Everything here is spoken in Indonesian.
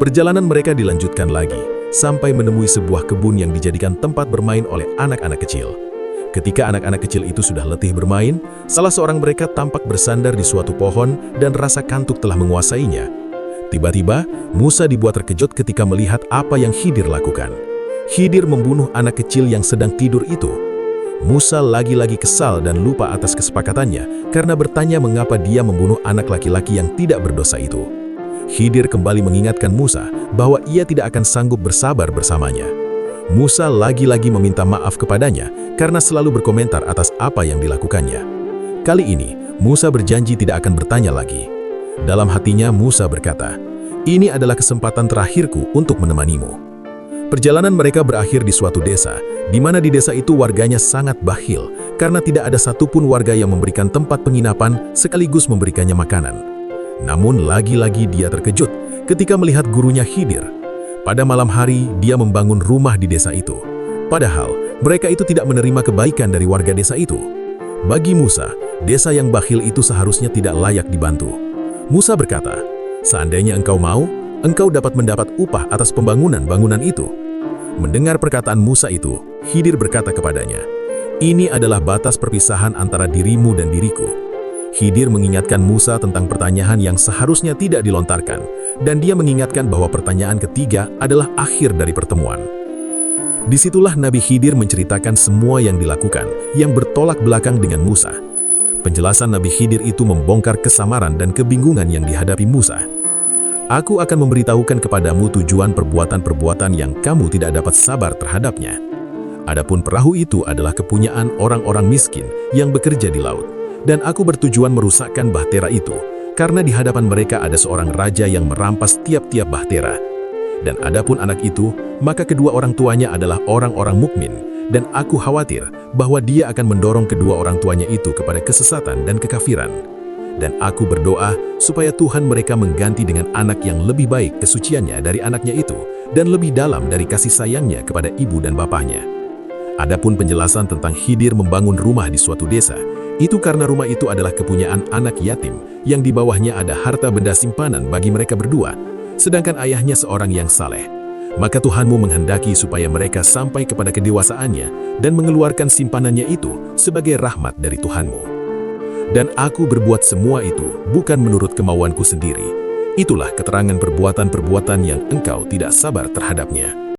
Perjalanan mereka dilanjutkan lagi, sampai menemui sebuah kebun yang dijadikan tempat bermain oleh anak-anak kecil. Ketika anak-anak kecil itu sudah letih bermain, salah seorang mereka tampak bersandar di suatu pohon dan rasa kantuk telah menguasainya. Tiba-tiba, Musa dibuat terkejut ketika melihat apa yang Khidir lakukan. Khidir membunuh anak kecil yang sedang tidur itu. Musa lagi-lagi kesal dan lupa atas kesepakatannya karena bertanya mengapa dia membunuh anak laki-laki yang tidak berdosa itu. Khidir kembali mengingatkan Musa bahwa ia tidak akan sanggup bersabar bersamanya. Musa lagi-lagi meminta maaf kepadanya karena selalu berkomentar atas apa yang dilakukannya. Kali ini, Musa berjanji tidak akan bertanya lagi. Dalam hatinya Musa berkata, "Ini adalah kesempatan terakhirku untuk menemanimu." Perjalanan mereka berakhir di suatu desa, di mana di desa itu warganya sangat bakhil karena tidak ada satupun warga yang memberikan tempat penginapan sekaligus memberikannya makanan. Namun lagi-lagi dia terkejut ketika melihat gurunya Khidir. Pada malam hari dia membangun rumah di desa itu. Padahal mereka itu tidak menerima kebaikan dari warga desa itu. Bagi Musa, desa yang bakhil itu seharusnya tidak layak dibantu. Musa berkata, "Seandainya engkau mau, engkau dapat mendapat upah atas pembangunan bangunan itu." Mendengar perkataan Musa itu, Khidir berkata kepadanya, "Ini adalah batas perpisahan antara dirimu dan diriku." Khidir mengingatkan Musa tentang pertanyaan yang seharusnya tidak dilontarkan, dan dia mengingatkan bahwa pertanyaan ketiga adalah akhir dari pertemuan. Disitulah Nabi Khidir menceritakan semua yang dilakukan, yang bertolak belakang dengan Musa. Penjelasan Nabi Khidir itu membongkar kesamaran dan kebingungan yang dihadapi Musa. "Aku akan memberitahukan kepadamu tujuan perbuatan-perbuatan yang kamu tidak dapat sabar terhadapnya. Adapun perahu itu adalah kepunyaan orang-orang miskin yang bekerja di laut. Dan aku bertujuan merusakkan bahtera itu, karena di hadapan mereka ada seorang raja yang merampas tiap-tiap bahtera. Dan adapun anak itu, maka kedua orang tuanya adalah orang-orang mukmin, dan aku khawatir bahwa dia akan mendorong kedua orang tuanya itu kepada kesesatan dan kekafiran. Dan aku berdoa supaya Tuhan mereka mengganti dengan anak yang lebih baik kesuciannya dari anaknya itu, dan lebih dalam dari kasih sayangnya kepada ibu dan bapaknya." Adapun penjelasan tentang Khidir membangun rumah di suatu desa, itu karena rumah itu adalah kepunyaan anak yatim yang di bawahnya ada harta benda simpanan bagi mereka berdua, sedangkan ayahnya seorang yang saleh. Maka Tuhanmu menghendaki supaya mereka sampai kepada kedewasaannya dan mengeluarkan simpanannya itu sebagai rahmat dari Tuhanmu. Dan aku berbuat semua itu bukan menurut kemauanku sendiri. Itulah keterangan perbuatan-perbuatan yang engkau tidak sabar terhadapnya.